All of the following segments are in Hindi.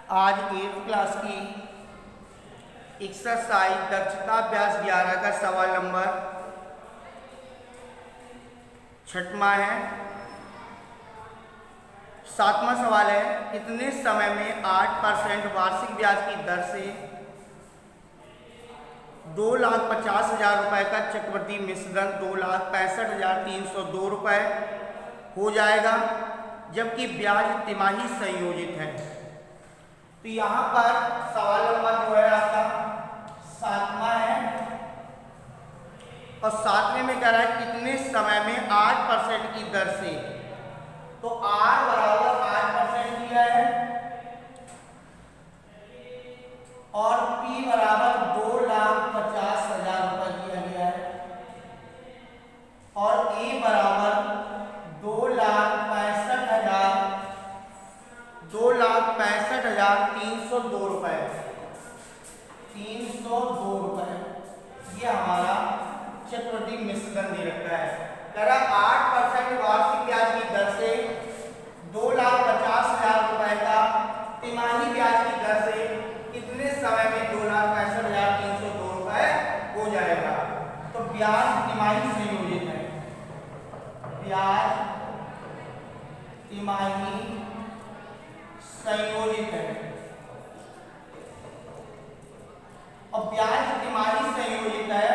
आज 8th क्लास की एक्सरसाइज दक्षता अभ्यास 11 का सवाल नंबर 6वां है। 7वां सवाल है, कितने समय में 8% वार्षिक ब्याज की दर से 2,50,000 रुपये का चक्रवृद्धि मिश्रण 2,65,302 रुपये हो जाएगा, जबकि ब्याज तिमाही संयोजित है। तो यहाँ पर सवाल नंबर जो है आपका 7वां है और 7वें में कह रहा है कितने समय में 8% की दर से। तो R बराबर 8% दिया है और P बराबर 2,50,000 रुपये दिया गया है और A बराबर 2,65,302 रुपये 302 रुपये ये हमारा चक्रवृद्धि मिश्रण दे रखा है। कह रहा 8% वार्षिक ब्याज की दर से 2,50,000 रुपये का तिमाही ब्याज की दर से कितने समय में 2,65,302 रुपये हो जाएगा। तो ब्याज तिमाही संयोजित है, ब्याज तिमाही संयोजित है और ब्याज तिमाही संयोजित है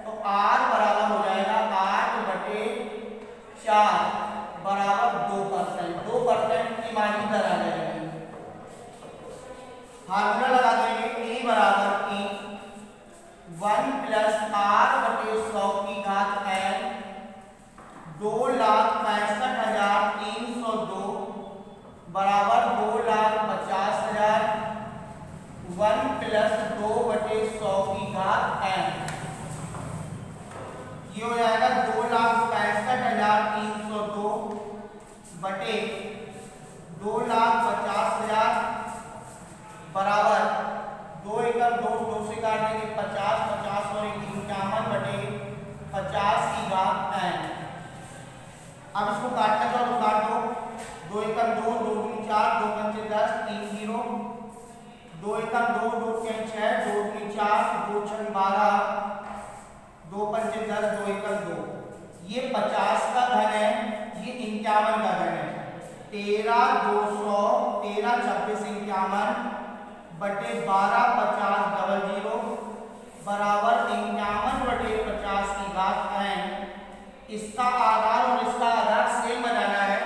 तो R बराबर हो जाएगा 8/4 बराबर 2%। 2% तिमाही दर आ जाएगी। फार्मूला लगा देंगे E बराबर E 1 + R/100 की घात n 2,65,302 बराबर 2,50,000 1 + 2/100 की घात n। ये हो जाएगा 2,65,302 बटे 2,50,000 बराबर 2 एकम 2 से काट देंगे 50 50 और 51 बटे 50 की घात n। अब इसको काटना चाहो तो काट दो। 2 एकम 2 2 दूनी 4 2 पंचे 10 3 0 2 एकम 2 2 6 2 दूनी 4 2 6 12 2 पंचे 10 2 एकम 2। ये 50 का घन है, ये 51 का घन है। 13,200 13 26 51 बटे 12,50,00 बराबर 51/50 की घात n। इसका आधार और इसका आधार सेम बनाना है।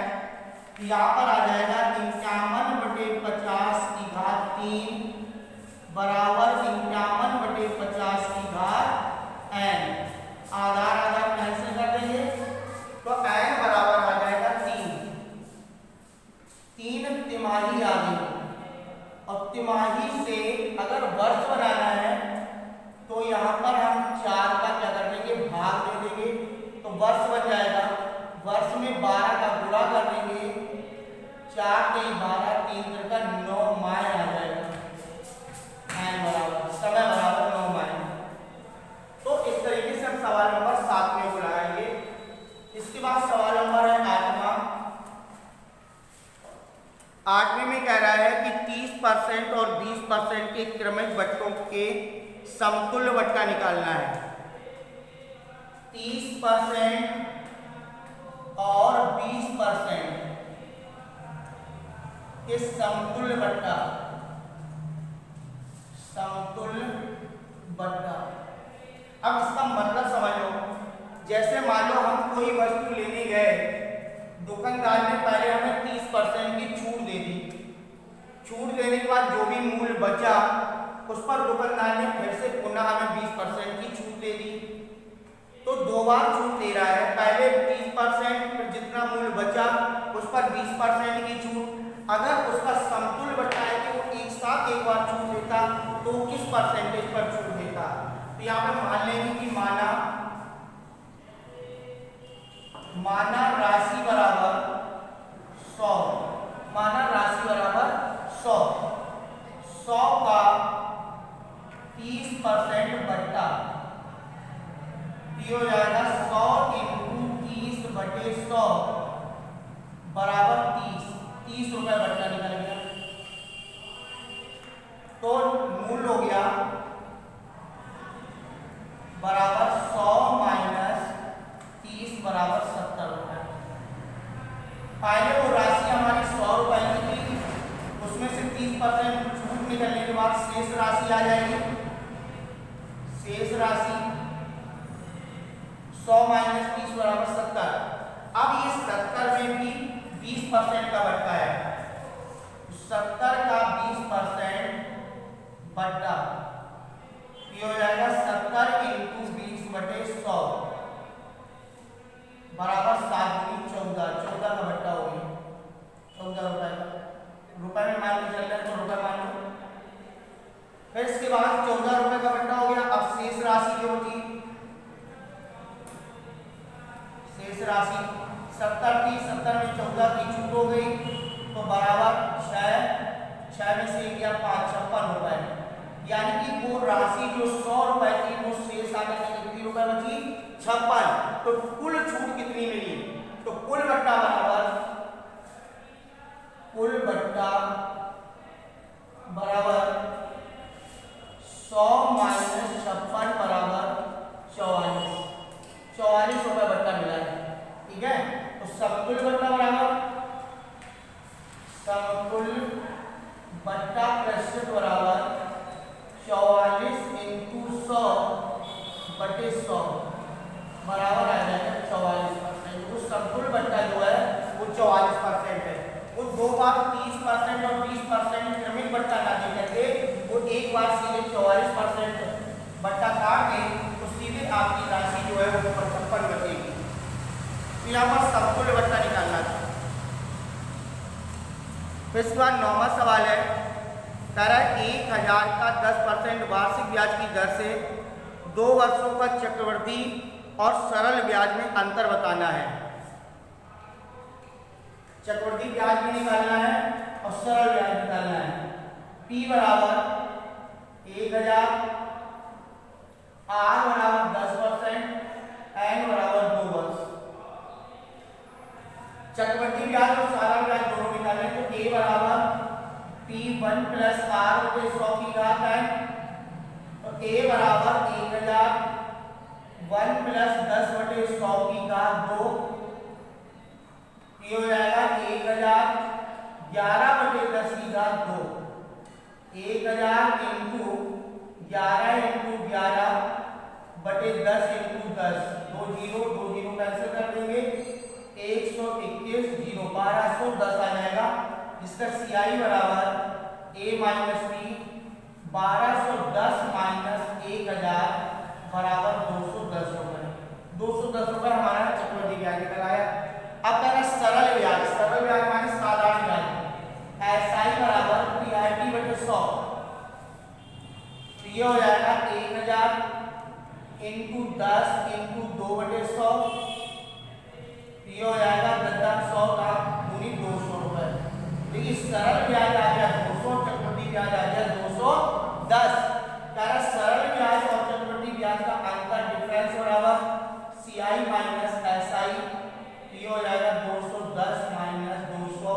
यहाँ पर आ जाएगा 51/50 की घात 3 बराबर 51/50 की घात n। आधार आधार कैंसिल कर देंगे तो n बराबर आ जाएगा 3 तिमाही आ गई। और तिमाही से अगर वर्ष बनाना है तो यहाँ पर हम 4 का क्या कर देंगे, भाग दे देंगे तो वर्ष बन जाएगा। वर्ष में 12 का गुणा कर देंगे, 4 के 12 3 का 9 माह आ जाएगा। n बराबर समय बराबर 9 माह। तो इस तरीके से हम सवाल नंबर 7 में बुलाएंगे। इसके बाद सवाल नंबर है 8वां। 8वें में कह रहा है कि 30% और 20% के क्रमिक बट्टों के समतुल्य बट्टा निकालना है। 30% और 20% के समतुल्य बट्टा, समतुल्य बट्टा। अब इसका मतलब समझ लो, जैसे मान लो हम कोई वस्तु लेने गए, दुकानदार ने पहले हमें 30% की छूट दे दी। छूट देने के बाद जो भी मूल्य बचा उस पर दुकानदार ने फिर से पुनः हमें 20% की छूट दे दी। तो 2 बार छूट दे रहा है, पहले 30% फिर जितना मूल्य बचा उस पर 20% की छूट। अगर उसका समतुल्य बट्टा है कि वो एक साथ एक बार छूट देता तो किस परसेंटेज पर छूट देता। तो यहाँ पे मान लेंगे कि माना राशि बराबर 100, माना राशि बराबर 100 का 30% बट्टा हो जाएगा 100 × 30/100 बराबर 30 रुपए बट्टा निकल गया। तो मूल हो गया बराबर 100 माइनस 30 बराबर 70 रुपए। पहले वो राशि हमारी 100 रुपए की थी, उसमें से 30% छूट निकलने के बाद शेष राशि आ जाएगी। शेष राशि 100 माइनस 30 बराबर 70। अब ये 70 में भी 20% का बट्टा है, 70 का 20% बट्टा ये हो जाएगा 70 इंटू 20/100 बराबर 7 × 14, 14 का बट्टा हो गया 14 रुपए का। रुपए में मान के चल रहे हैं तो रुपए मान लो। फिर इसके बाद 14 रुपए का बट्टा हो गया। अब शेष राशि जो होती, शेष राशि 70 थी, 70 में 14 की छूट हो गई तो बराबर 6 में से गया 5, 56 रुपए। यानी कि वो राशि जो 100 रुपए थी वो शेष आकर के कितनी रुपए बची, 56। तो कुल छूट कितनी मिली, तो कुल बट्टा बराबर 100 माइनस 56 बराबर 44 रुपए बट्टा मिला है। ठीक है, तो समतुल्य बट्टा बराबर समतुल्य बट्टा प्रतिशत बराबर 44 इंटू 100/100 बराबर आ जाएगा 44%। वो समतुल्य बट्टा जो है वो 44% है। वो दो बार 30% और 20% क्रमिक बट्टा ना दे करके वो एक बार सीधे 44% बट्टा काट के तो सीधे आपकी राशि जो है वो 55 बचेगी। तो यहाँ पर समतुल्य बट्टा निकालना था। फिर इसके बाद 9वां सवाल है, कह रहा है 1000 का 10% वार्षिक ब्याज की दर से 2 वर्षों का चक्रवृद्धि और सरल ब्याज में अंतर बताना है। चक्रवृद्धि ब्याज भी निकालना है और सरल ब्याज निकालना है। P बराबर 1000, R बराबर 10%, N बराबर 2 वर्ष। चक्रवृद्धि ब्याज और सरल ब्याज दोनों निकालने तो A बराबर P1 प्लस R/100 की घात है, तो A बराबर 1000 1 प्लस 10/100 की घात 2, ये हो जाएगा 1000 11/10 की घात 2। 1000 इंटू 11 इंटू 11/10 इंटू 10, 2 0 कैंसिल कर देंगे, 121 0 1210 आ जाएगा, जिसका CI बराबर A माइनस B 1210 माइनस 1000 बराबर 210 रुपए। 210 रुपए हमारा चक्रवृद्धि ब्याज निकल आया। अब कहना सरल ब्याज, सरल ब्याज माने साधारण ब्याज, SI बराबर PRT/100, तो ये हो जाएगा 1000 इंटू 10 इंटू 2/100, ये हो जाएगा 10/100 का दूनी 200 रुपए। देखिए सरल ब्याज आ गया 200, चक्रवृद्धि ब्याज आ गया 210। कारण सरल ब्याज और चक्रवृद्धि ब्याज का अंतर डिफरेंस बराबर CI माइनस SI, ये हो जाएगा 210 माइनस 200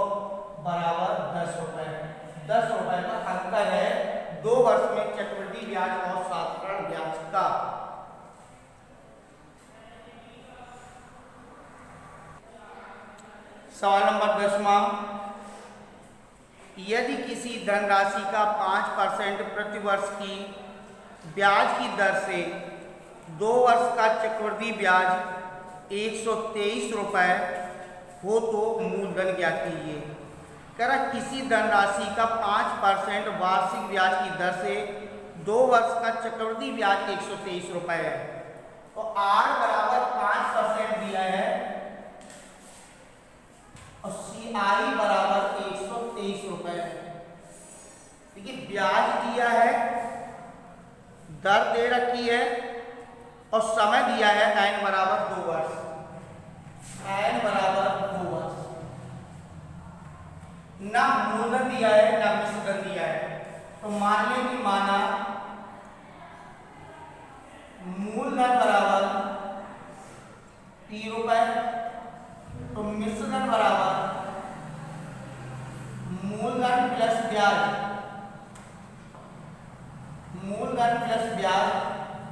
बराबर 10 रुपए। 10 रुपए का अंतर है 2 वर्ष में चक्रवृद्धि ब्याज और साधारण ब्याज का। सवाल नंबर 10वां, यदि किसी धनराशि का 5% प्रति वर्ष की ब्याज की दर से 2 वर्ष का चक्रवृद्धि ब्याज 123 रुपए हो तो मूलधन ज्ञात कीजिए। कह रहा किसी धनराशि का 5% वार्षिक ब्याज की दर से 2 वर्ष का चक्रवृद्धि ब्याज 123 रुपए है, तो R बराबर 5% दिया है और CI बराबर 123 रुपए है। देखिए ब्याज दिया है, दर दे रखी है और समय दिया है n बराबर 2 वर्ष, n बराबर 2 वर्ष। ना मूलधन दिया है ना मिश्रधन दिया है, तो मान लें कि माना मूलधन बराबर T रुपए, तो मिश्रधन बराबर मूलधन प्लस ब्याज मूलधन प्लस ब्याज,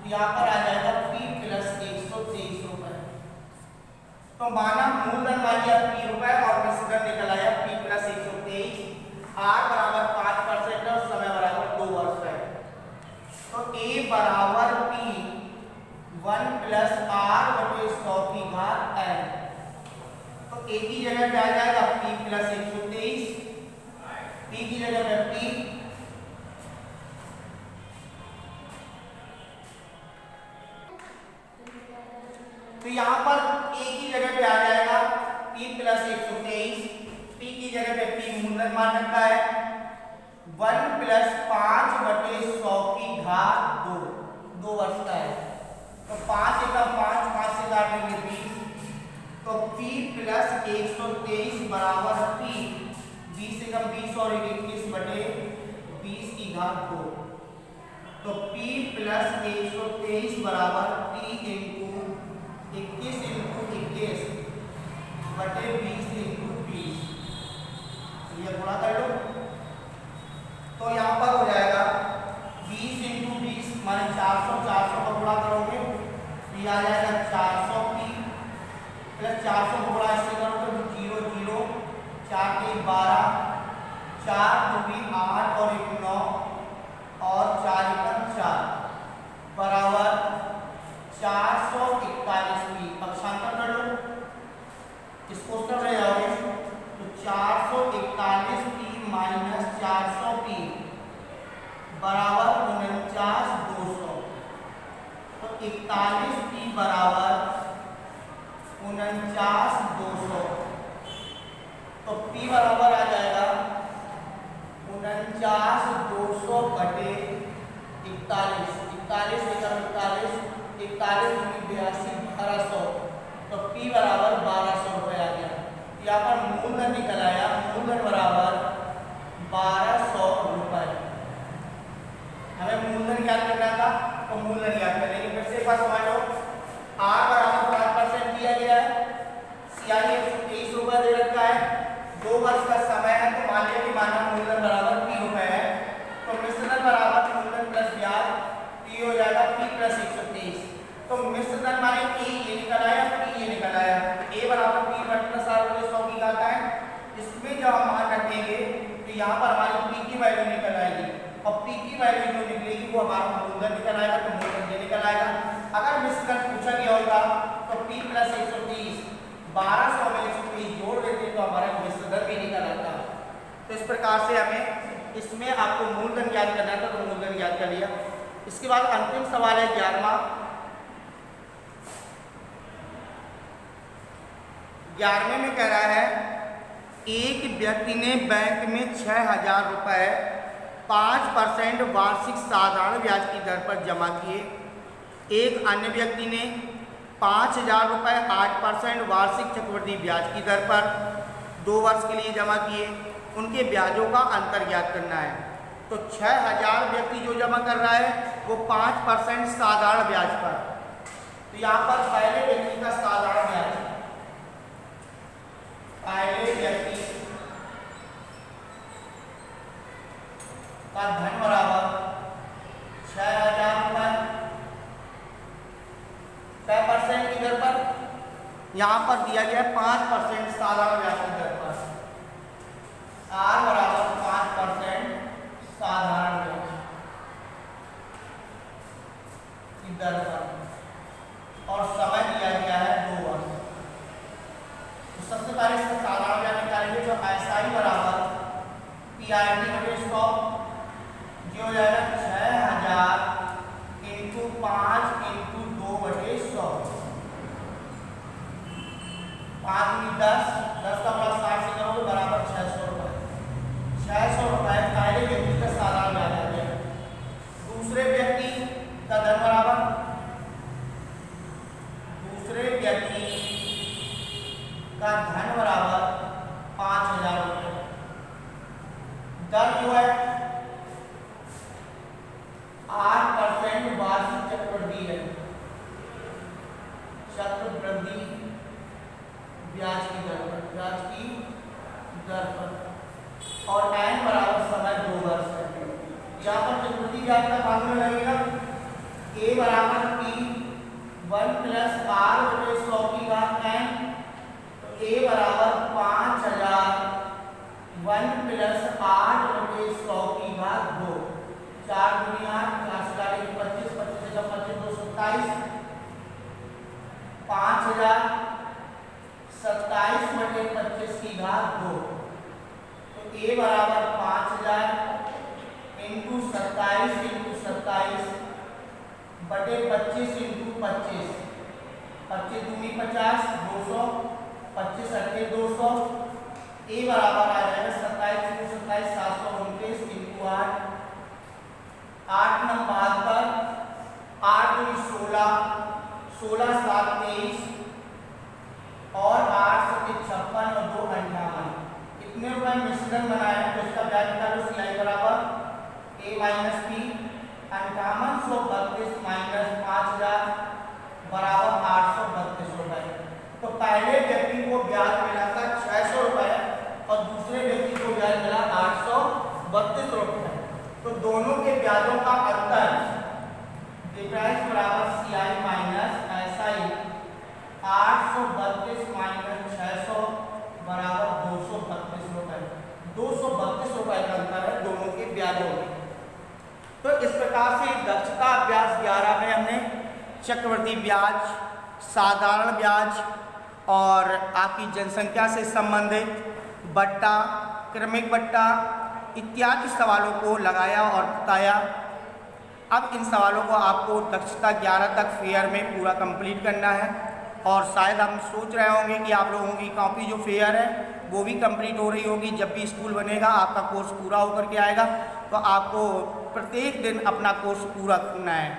तो यहाँ पर आ जाएगा P प्लस 123 रुपए। तो माना मूलधन मान लिया P रुपए और मिश्रधन निकल आया P प्लस 123, R बराबर 5% और समय बराबर 2 वर्ष है। तो A बराबर P 1 प्लस R बटे 100 की घात n। तो A की जगह पे आ जाएगा P प्लस 123, P की जगह पे P, तो यहाँ पर A की जगह पे आ जाएगा P प्लस 123, P की जगह पे P मूलधन मान रखा है 1 प्लस 5 बटे 100 की घात 2, 2 वर्ष का है। तो 5 एकम 5, 5 से काटेंगे 20, तो P प्लस 123 बराबर P 20 एकम 20 और 21 बटे 20 की घात 2। तो P प्लस 123 बराबर P इंटू 21 इंटू 21 बटे 20 इंटू 20, ये गुणा कर लो। तो यहाँ पर हो जाएगा 20 इंटू 20 माने 400, 400 का गुणा करोगे तो ये आ जाएगा 400 P प्लस 400 को गुणा इससे करोगे तो 0 0, 4 के 12, 4 दूनी 8 और 1 9 और 4 एकम 4 बराबर 441 P। पक्षांतर कर लो, इस कोष्टक में जाओगे तो 441 P माइनस 400 P बराबर 49 200। तो 41 P बराबर 49 200। तो P बराबर आ जाएगा 49 200 बटे 41, 41 एकम 41, 41 दूनी 82, 1200। तो P बराबर 1200 रुपये आ गया। यहाँ पर मूलधन निकल आया, मूलधन बराबर 1200 रुपये। हमें मूलधन ज्ञात करना था तो मूलधन ज्ञात करेंगे। फिर से एक बार समझ लो, R बराबर 5% दिया गया है, CI 123 रुपये दे रखा है, 2 वर्ष का समय है। तो मान लिया कि माना मूलधन बराबर P रुपये है, तो मिश्रधन बराबर मूलधन प्लस ब्याज P हो जाएगा P प्लस 123। तो मिश्रधन माने A ये निकल आया, P ये निकल आया, A बराबर P प्लस R बटे 100 की घात है। इसमें जब हम मान रखेंगे तो यहाँ पर हमारी P की वैल्यू निकल आएगी और P की वैल्यू जो निकलेगी वो हमारा मूलधन निकल आएगा, तो मूलधन ये निकल आएगा। अगर मिश्रधन पूछा गया होगा तो P प्लस 130 1200 में 130 जोड़ देते तो हमारा मिश्रधन भी निकल आता। तो इस प्रकार से हमें इसमें आपको मूलधन ज्ञात करना था तो मूलधन ज्ञात कर लिया। इसके बाद अंतिम सवाल है 11वां। 11वें में कह रहा है एक व्यक्ति ने बैंक में 6000 रुपये 5% वार्षिक साधारण ब्याज की दर पर जमा किए। एक अन्य व्यक्ति ने 5000 रुपये 8% वार्षिक चक्रवृद्धि ब्याज की दर पर 2 वर्ष के लिए जमा किए। उनके ब्याजों का अंतर ज्ञात करना है। तो 6000 व्यक्ति जो जमा कर रहा है वो 5% साधारण ब्याज पर। तो यहाँ पर पहले व्यक्ति का साधारण ब्याज, पहले व्यक्ति का धन बराबर 6000 रुपये 6% की दर पर, यहाँ पर दिया गया है 5% साधारण ब्याज की दर पर। R बराबर 5% साधारण ब्याज की दर पर और समय दिया गया है 2 वर्ष। तो सबसे पहले इसका साधारण ब्याज निकालेंगे, जो SI बराबर PRT बटे 100 जो हो जाएगा 6000 इंटू 5 इंटू 2 बटे 100, 5 दूनी 10, 10 का प्लस 60 से करोगे बराबर 600 रुपये। 600 रुपये पहले व्यक्ति का साधारण ब्याज आ गया। दूसरे व्यक्ति का धन बराबर, दूसरे व्यक्ति का धन बराबर 5000 रुपये। दर जो है 8% वार्षिक चक्रवृद्धि है, चक्रवृद्धि ब्याज की दर पर, ब्याज की दर पर। और n बराबर समय 2 वर्ष है। यहाँ पर चक्रवृद्धि ब्याज का मालूम में लगेगा a बराबर p 1 प्लस r बटे 100 की घात n, तो a बराबर 5000 1 प्लस 8 बटे 100 की घात 2, 4 दूनी 8, 4 से काटेंगे 25, 25 से जब 25 2 27, 5000 27 बटे 25 की घात 2, तो a बराबर 5000 इंटू 27 बटे 25 इंटू 25, 25 दूनी 50, 200, 25 अट्ठे 200, a बराबर आ जाएगा 27 इंटू 27 729 इंटू 8, 8 9 72, 8 दूनी 16, 16 7 23 और 8 7 56 और 2 58, इतने रुपए मिश्रण बनाया तो इसका ब्याज निकालो। सिलाई बराबर a माइनस p 5832 माइनस 5000 बराबर 832 रुपए। तो पहले व्यक्ति को ब्याज मिला था 600 रुपए और दूसरे व्यक्ति को ब्याज मिला 832 रुपए। तो दोनों के ब्याजों का अंतर डिफरेंस बराबर CI माइनस SI 832 माइनस 600 बराबर 232 रुपए। 232 रुपए का अंतर है दोनों के ब्याजों में। तो इस प्रकार से दक्षता अभ्यास 11 में हमने चक्रवृद्धि ब्याज, साधारण ब्याज और आपकी जनसंख्या से संबंधित बट्टा, क्रमिक बट्टा इत्यादि सवालों को लगाया और बताया। अब इन सवालों को आपको दक्षता 11 तक फेयर में पूरा कंप्लीट करना है और शायद हम सोच रहे होंगे कि आप लोगों की कॉपी जो फेयर है वो भी कंप्लीट हो रही होगी। जब भी स्कूल बनेगा, आपका कोर्स पूरा होकर के आएगा, तो आपको प्रत्येक दिन अपना कोर्स पूरा करना है।